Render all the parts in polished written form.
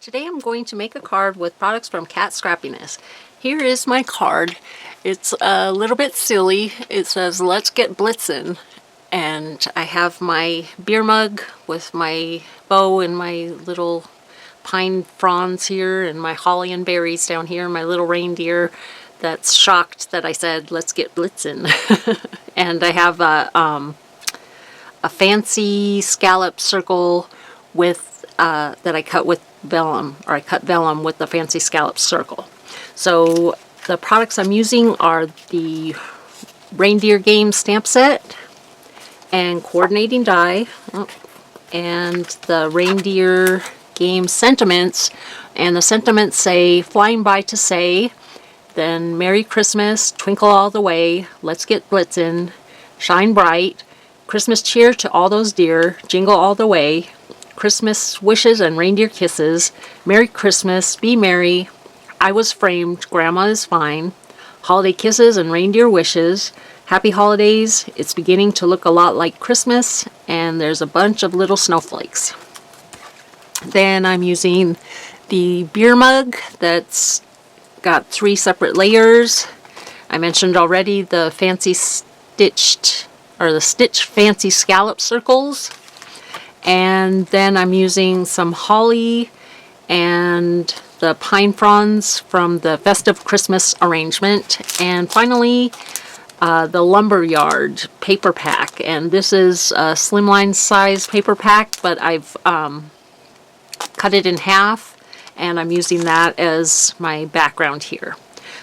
Today I'm going to make a card with products from Kat Scrappiness. Here is my card. It's a little bit silly. It says, "Let's get blitzin'." And I have my beer mug with my bow and my little pine fronds here and my holly and berries down here, my little reindeer that's shocked that I said, "Let's get blitzin'." And I have a fancy scallop circle with that I cut with vellum, or I cut vellum with the fancy scallop circle. So the products I'm using are the reindeer game stamp set and coordinating die, and the reindeer game sentiments. And the sentiments say, "Flying by to say," then "Merry Christmas," "Twinkle all the way," "Let's get blitzin'," "Shine bright," "Christmas cheer to all those dear," "Jingle all the way," "Christmas wishes and reindeer kisses," "Merry Christmas," "Be merry," "I was framed," "Grandma is fine," "Holiday kisses and reindeer wishes," "Happy holidays," "It's beginning to look a lot like Christmas," and there's a bunch of little snowflakes. Then I'm using the beer mug that's got 3 separate layers. I mentioned already the fancy stitched, or the stitched fancy scallop circles. And then I'm using some holly and the pine fronds from the festive Christmas arrangement. And finally, the Lumberyard paper pack. And this is a slimline size paper pack, but I've cut it in half, and I'm using that as my background here.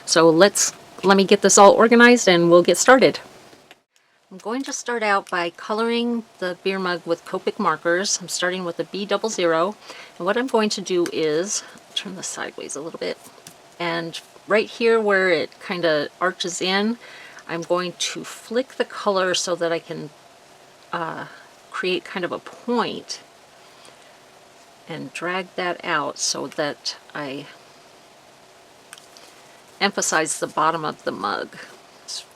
So let me get this all organized and we'll get started. I'm going to start out by coloring the beer mug with Copic markers. I'm starting with a B00, and what I'm going to do is turn this sideways a little bit, and right here where it kind of arches in, I'm going to flick the color so that I can create kind of a point and drag that out so that I emphasize the bottom of the mug.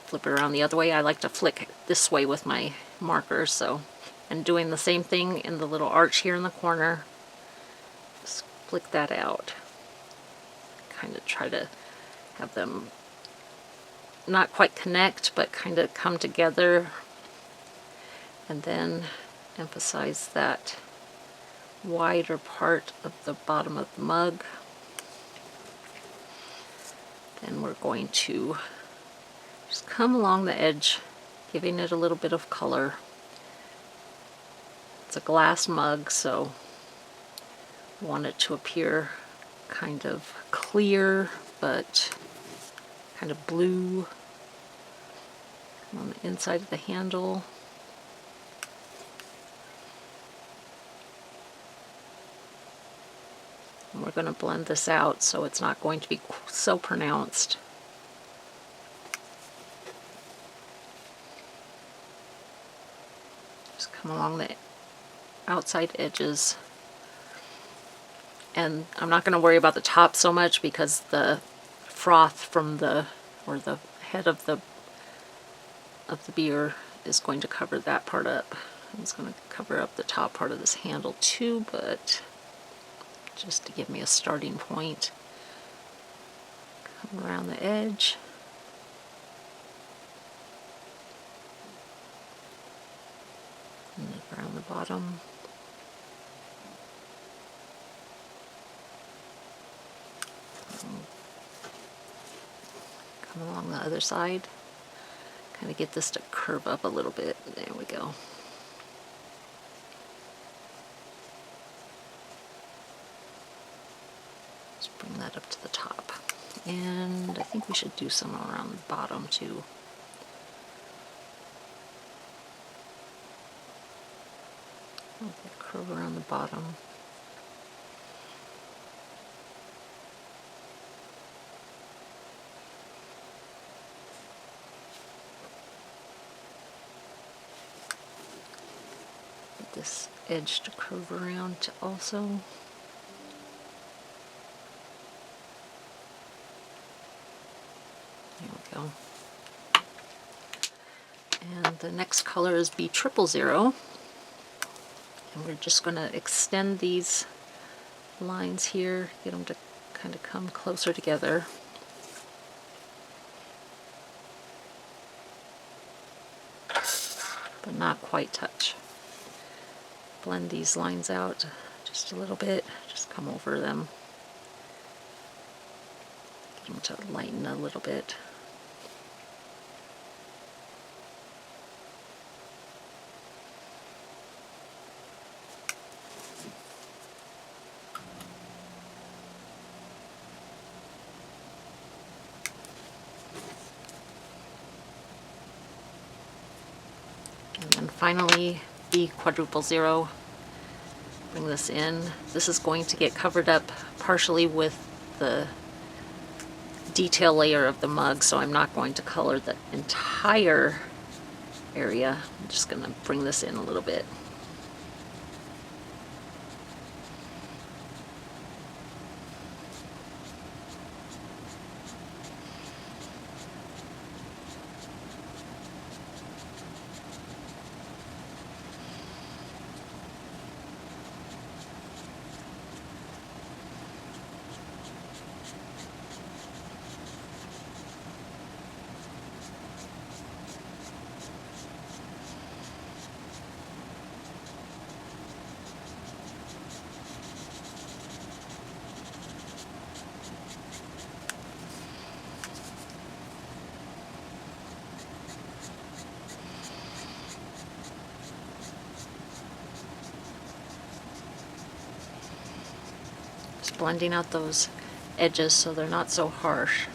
Flip it around the other way. I like to flick this way with my marker, so, and doing the same thing in the little arch here in the corner. Just flick that out. Kind of try to have them not quite connect, but kind of come together, and then emphasize that wider part of the bottom of the mug. Then we're going to just come along the edge, giving it a little bit of color. It's a glass mug, so I want it to appear kind of clear, but kind of blue on the inside of the handle. And we're going to blend this out so it's not going to be so pronounced. Just come along the outside edges. And I'm not going to worry about the top so much because the froth from the head of the beer is going to cover that part up. It's going to cover up the top part of this handle too, but just to give me a starting point. Come around the edge. And around the bottom. Come along the other side. Kind of get this to curve up a little bit. There we go. Just bring that up to the top. And I think we should do some around the bottom too. Curve around the bottom. Get this edge to curve around also. There we go. And the next color is B00. And we're just going to extend these lines here, get them to kind of come closer together. But not quite touch. Blend these lines out just a little bit, just come over them. Get them to lighten a little bit. And then finally, the quadruple zero. Bring this in. This is going to get covered up partially with the detail layer of the mug, so I'm not going to color the entire area. I'm just going to bring this in a little bit. Blending out those edges so they're not so harsh.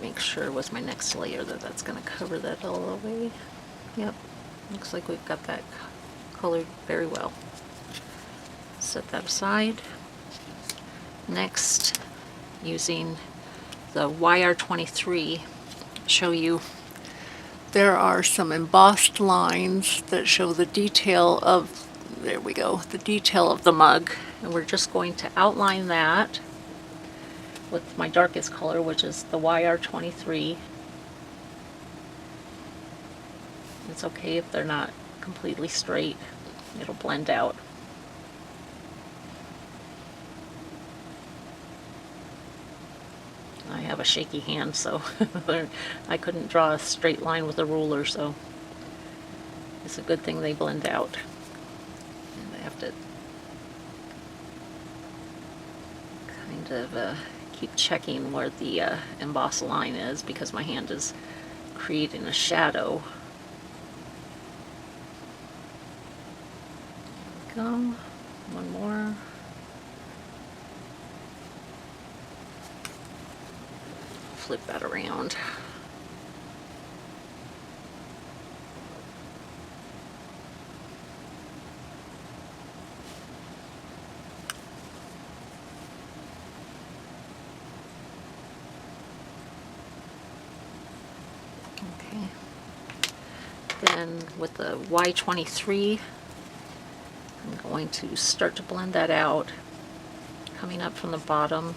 Make sure with my next layer that that's going to cover that all the way. Yep, looks like we've got that colored very well. Set that aside. Next, using the YR23, show you there are some embossed lines that show the detail of, there we go, the detail of the mug, and we're just going to outline that with my darkest color, which is the YR23. It's okay if they're not completely straight, it'll blend out. I have a shaky hand, so I couldn't draw a straight line with a ruler, so it's a good thing they blend out. And I have to kind of keep checking where the embossed line is because my hand is creating a shadow. There we go. One more. Flip that around. Okay. Then with the Y23, I'm going to start to blend that out, coming up from the bottom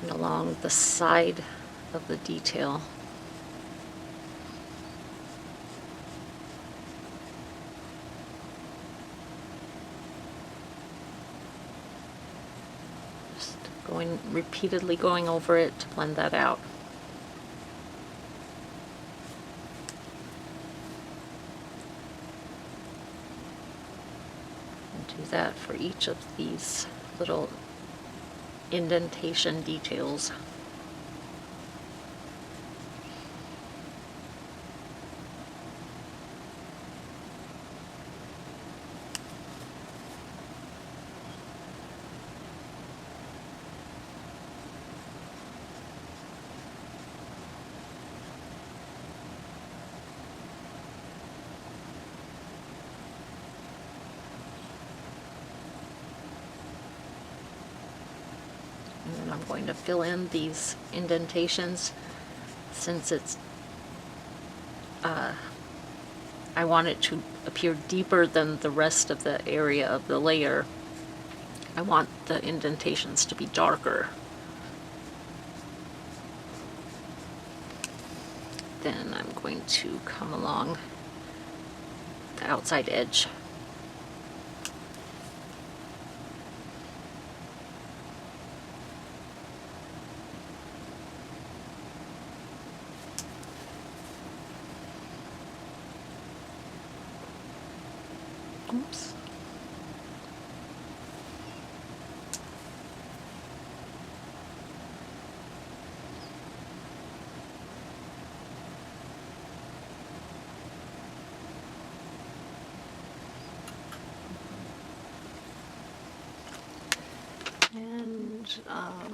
and along the side of the detail. Just repeatedly going over it to blend that out. And do that for each of these little indentation details. And I'm going to fill in these indentations since it's I want it to appear deeper than the rest of the area of the layer. I want the indentations to be darker. Then I'm going to come along the outside edge. Oops. And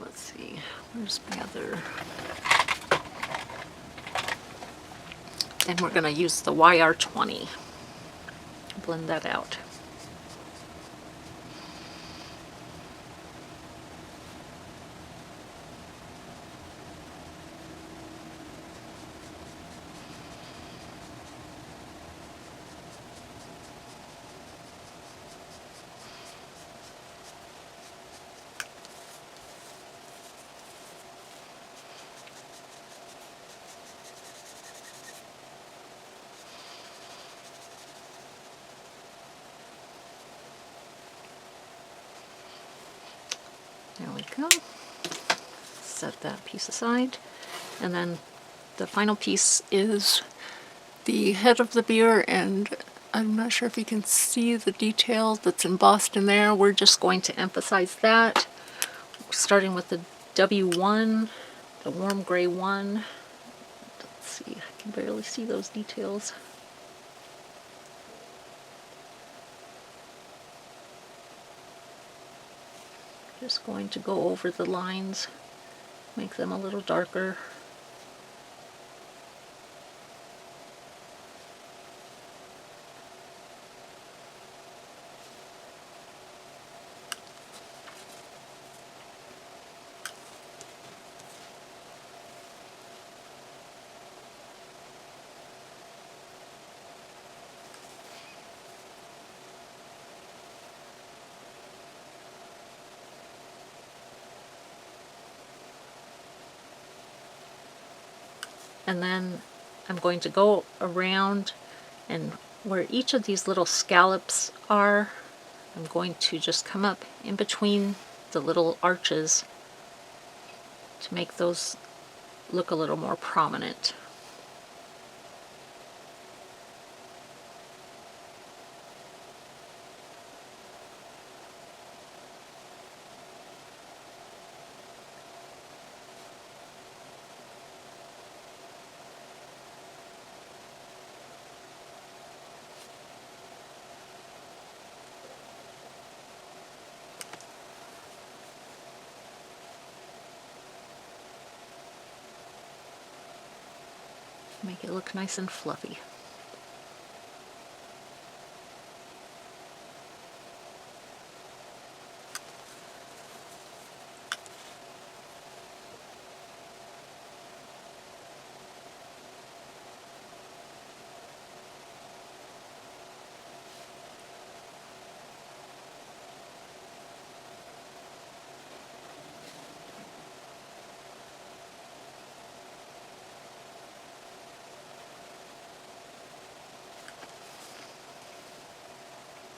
let's see, where's my other? And we're going to use the YR20. Blend that out. There we go. Set that piece aside. And then the final piece is the head of the beer, and I'm not sure if you can see the detail that's embossed in there. We're just going to emphasize that. Starting with the W1, the warm gray one. Let's see, I can barely see those details. Just going to go over the lines, make them a little darker. And then I'm going to go around, and where each of these little scallops are, I'm going to just come up in between the little arches to make those look a little more prominent. Make it look nice and fluffy.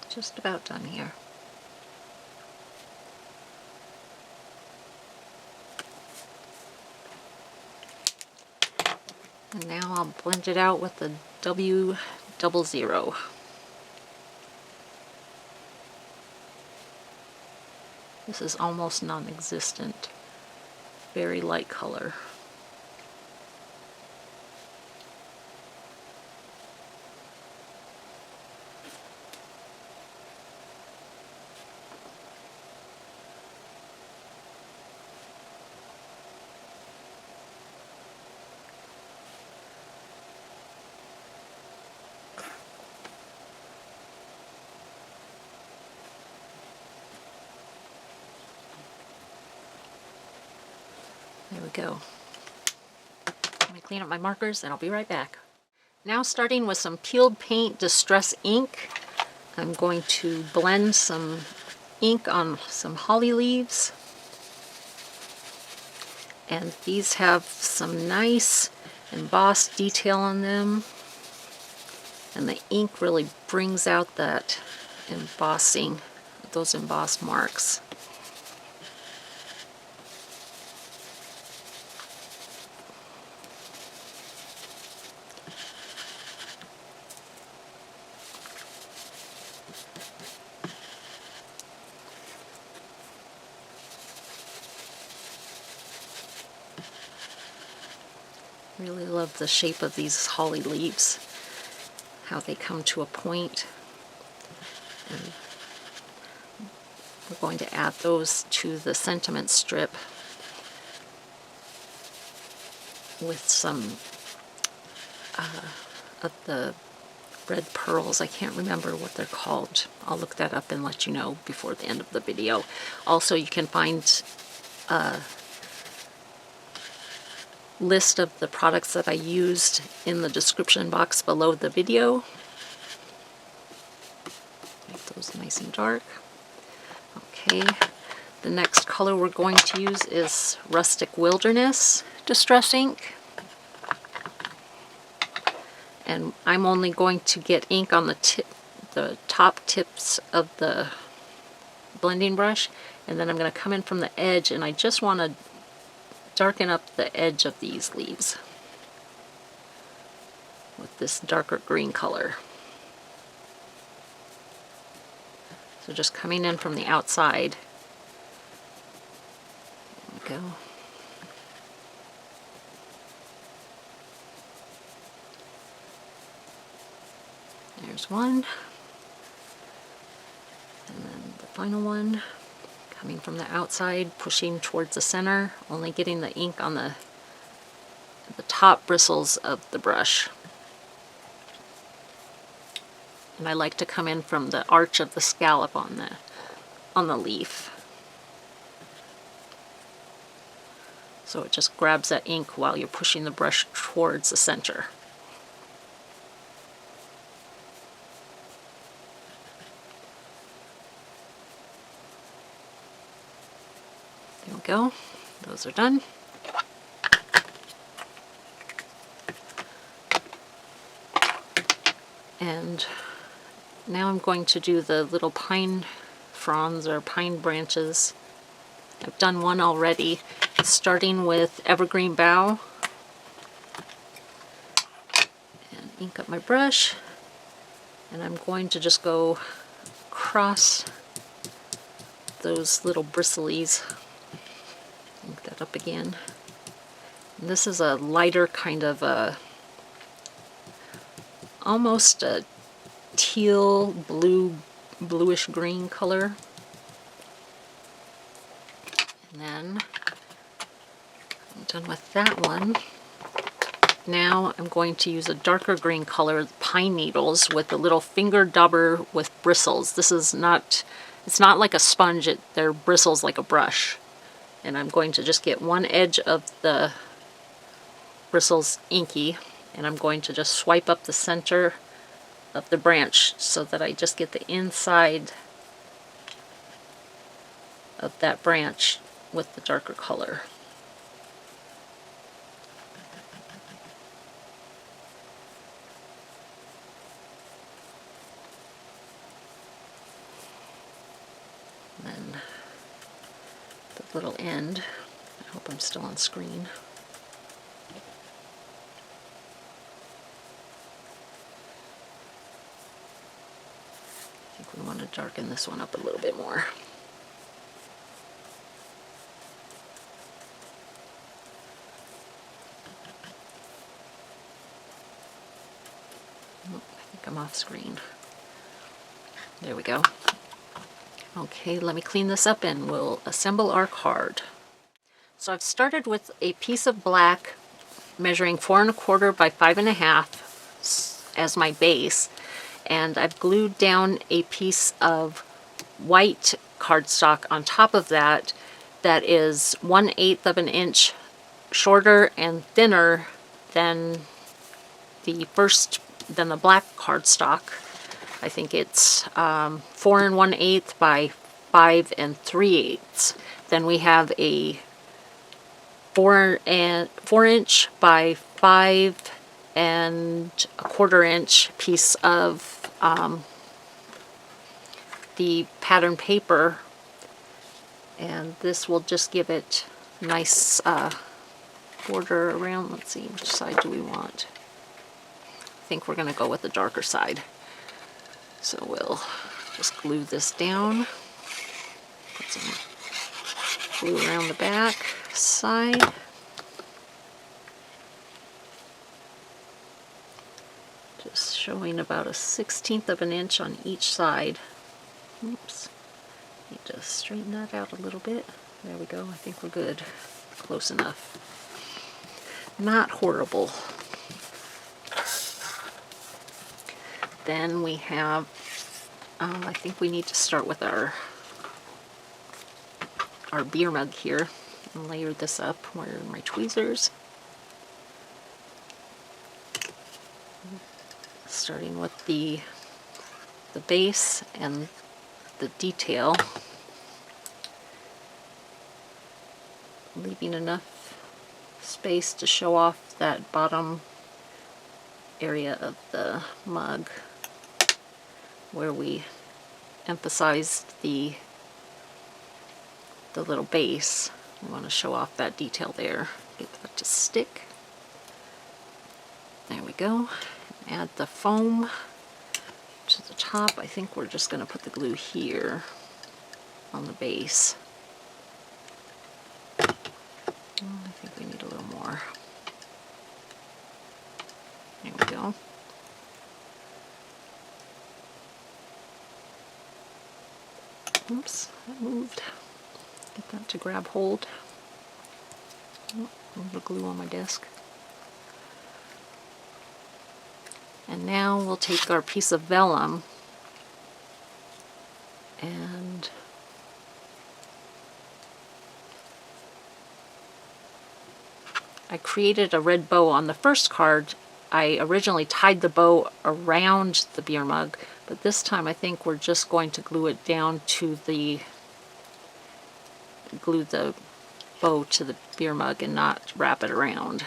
Just about done here. And now I'll blend it out with the W00. This is almost non-existent. Very light color. There we go. Let me clean up my markers and I'll be right back. Now starting with some peeled paint distress ink, I'm going to blend some ink on some holly leaves. And these have some nice embossed detail on them. And the ink really brings out that embossing, those embossed marks. Really love the shape of these holly leaves, how they come to a point. And we're going to add those to the sentiment strip with some of the red pearls. I can't remember what they're called. I'll look that up and let you know before the end of the video. Also, you can find list of the products that I used in the description box below the video. Make those nice and dark. Okay, the next color we're going to use is Rustic Wilderness Distress Ink. And I'm only going to get ink on the top tips of the blending brush, and then I'm going to come in from the edge, and I just want to darken up the edge of these leaves with this darker green color. So just coming in from the outside. There we go. There's one. And then the final one. Coming from the outside, pushing towards the center, only getting the ink on the top bristles of the brush. And I like to come in from the arch of the scallop on the leaf. So it just grabs that ink while you're pushing the brush towards the center. There we go. Those are done. And now I'm going to do the little pine fronds or pine branches. I've done one already, starting with Evergreen Bough. And ink up my brush. And I'm going to just go across those little bristlies. Ink that up again. And this is a lighter kind of almost a teal bluish green color. And then I'm done with that one. Now I'm going to use a darker green color, pine needles, with a little finger dauber with bristles. This is not, it's not like a sponge, they're bristles like a brush. And I'm going to just get one edge of the bristles inky, and I'm going to just swipe up the center of the branch so that I just get the inside of that branch with the darker color. And then the little end, I hope I'm still on screen. I think we want to darken this one up a little bit more. Oh, I think I'm off screen. There we go. Okay, let me clean this up and we'll assemble our card. So I've started with a piece of black measuring 4 1/4 by 5 1/2 as my base, and I've glued down a piece of white cardstock on top of that that is 1/8 of an inch shorter and thinner than the black cardstock. I think it's 4 1/8 by 5 3/8. Then we have a 4 inch by 5 1/4 inch piece of the pattern paper, and this will just give it nice border around. Let's see, which side do we want? I think we're going to go with the darker side. So we'll just glue this down. Put some glue around the back side. Just showing about a 1/16 of an inch on each side. Oops. Need to straighten that out a little bit. There we go. I think we're good. Close enough. Not horrible. Then we have, I think we need to start with our beer mug here and layer this up. Where are my tweezers? Starting with the base and the detail, leaving enough space to show off that bottom area of the mug where we emphasized the little base. We want to show off that detail there. Get that to stick. There we go. Add the foam to the top. I think we're just going to put the glue here on the base. I think we need a little more. There we go. Oops, that moved. Get that to grab hold. Oh, a little glue on my desk. And now we'll take our piece of vellum and I created a red bow on the first card. I originally tied the bow around the beer mug, but this time I think we're just going to glue it down to glue the bow to the beer mug and not wrap it around.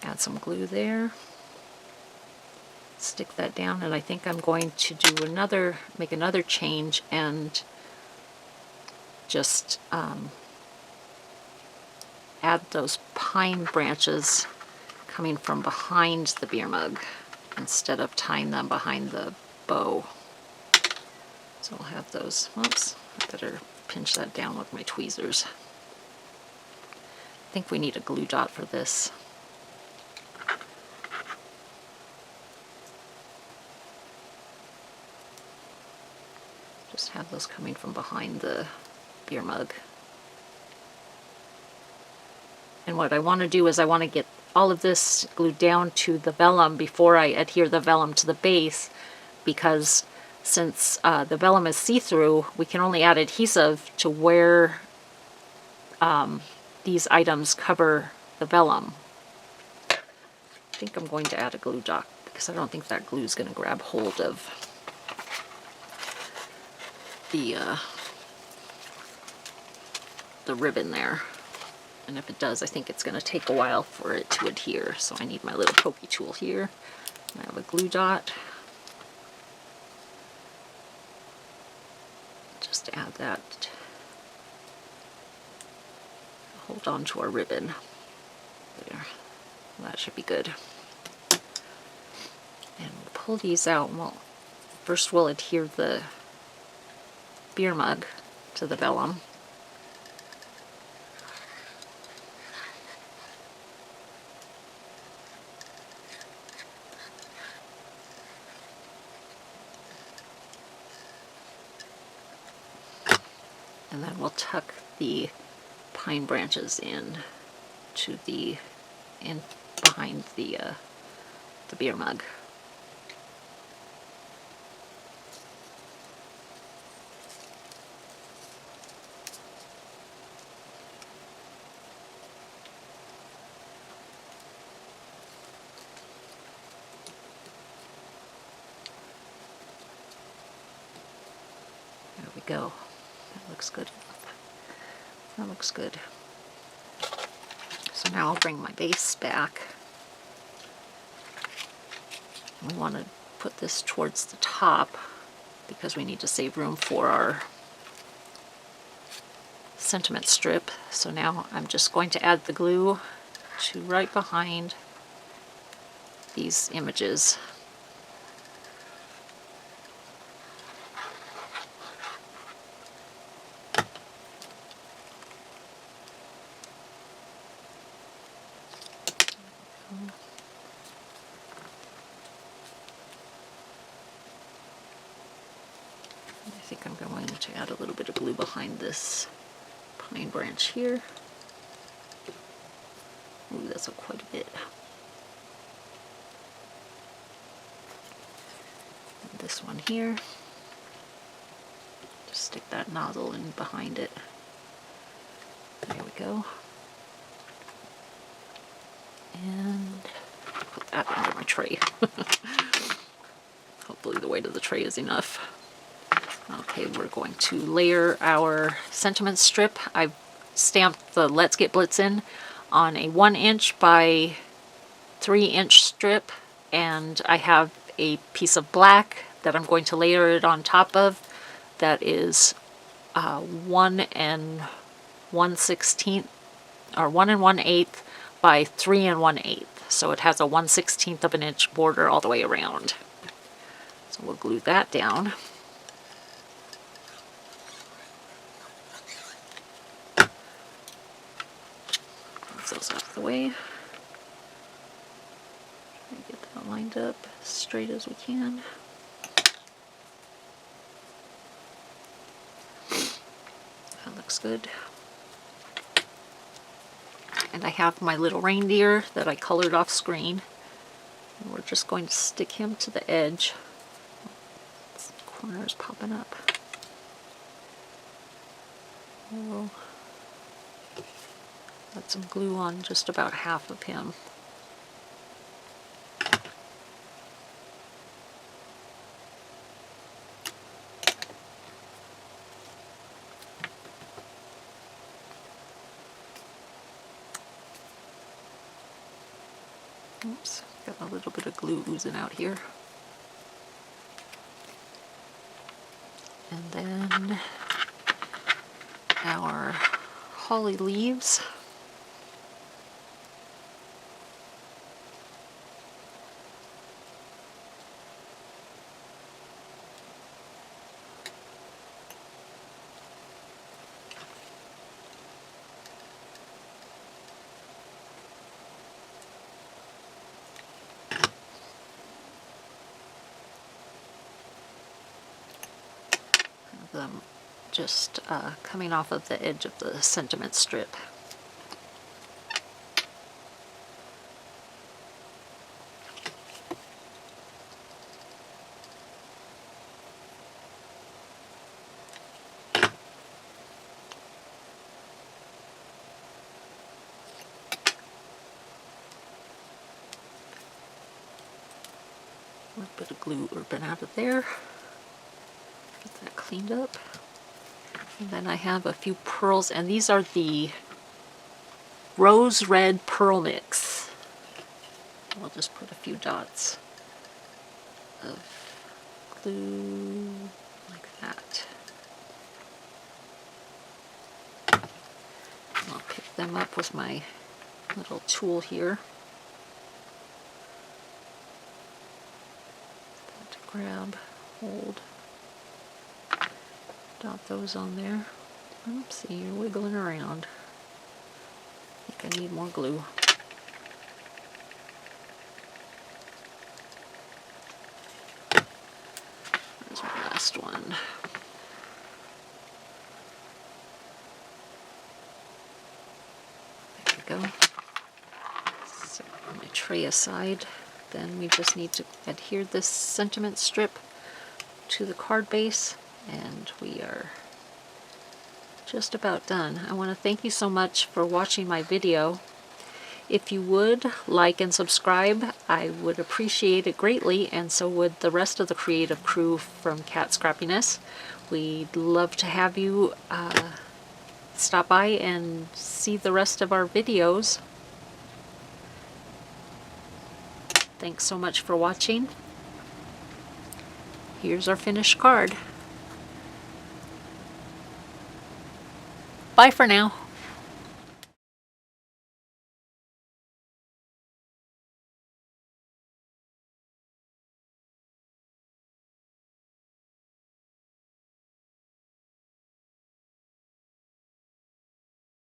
Add some glue there. Stick that down, and I think I'm going to do make another change and just add those pine branches coming from behind the beer mug instead of tying them behind the bow. So I'll have those. Whoops, I better pinch that down with my tweezers. I think we need a glue dot for this. Just have those coming from behind the beer mug. And what I want to do is I want to get all of this glued down to the vellum before I adhere the vellum to the base, because since the vellum is see-through, we can only add adhesive to where these items cover the vellum. I think I'm going to add a glue dot because I don't think that glue is going to grab hold of the ribbon there. And if it does, I think it's going to take a while for it to adhere. So I need my little pokey tool here. And I have a glue dot. Just add that. Hold on to our ribbon. There. That should be good. And we'll pull these out. And first we'll adhere the beer mug to the vellum. And then we'll tuck the pine branches in behind the beer mug. go. That looks good. That looks good. So now I'll bring my base back. We want to put this towards the top because we need to save room for our sentiment strip. So now I'm just going to add the glue to right behind these images. I think I'm going to add a little bit of glue behind this pine branch here. Ooh, that's quite a bit. And this one here. Just stick that nozzle in behind it. There we go. And put that under my tray. Hopefully the weight of the tray is enough. Okay, we're going to layer our sentiment strip. I've stamped the Let's Get Blitzin' on a 1" by 3" strip, and I have a piece of black that I'm going to layer it on top of. That is 1 1/16 or 1 1/8 by 3 1/8. So it has a 1/16 of an inch border all the way around. So we'll glue that down. Those out of the way. Try to get that lined up as straight as we can. That looks good. And I have my little reindeer that I colored off screen. And we're just going to stick him to the edge. The corner is popping up. We'll put some glue on just about half of him. Oops, got a little bit of glue oozing out here. And then our holly leaves. Them just coming off of the edge of the sentiment strip. A little bit of glue urban out of there. Get that cleaned up. And then I have a few pearls, and these are the rose red pearl mix. I'll just put a few dots of glue like that. And I'll pick them up with my little tool here. To grab, hold. Dot those on there. Oopsie, you're wiggling around. I think I need more glue. There's my last one. There we go. Set my tray aside. Then we just need to adhere this sentiment strip to the card base. And we are just about done. I want to thank you so much for watching my video. If you would like and subscribe, I would appreciate it greatly, and so would the rest of the creative crew from Kat Scrappiness. We'd love to have you stop by and see the rest of our videos. Thanks so much for watching. Here's our finished card. Bye for now.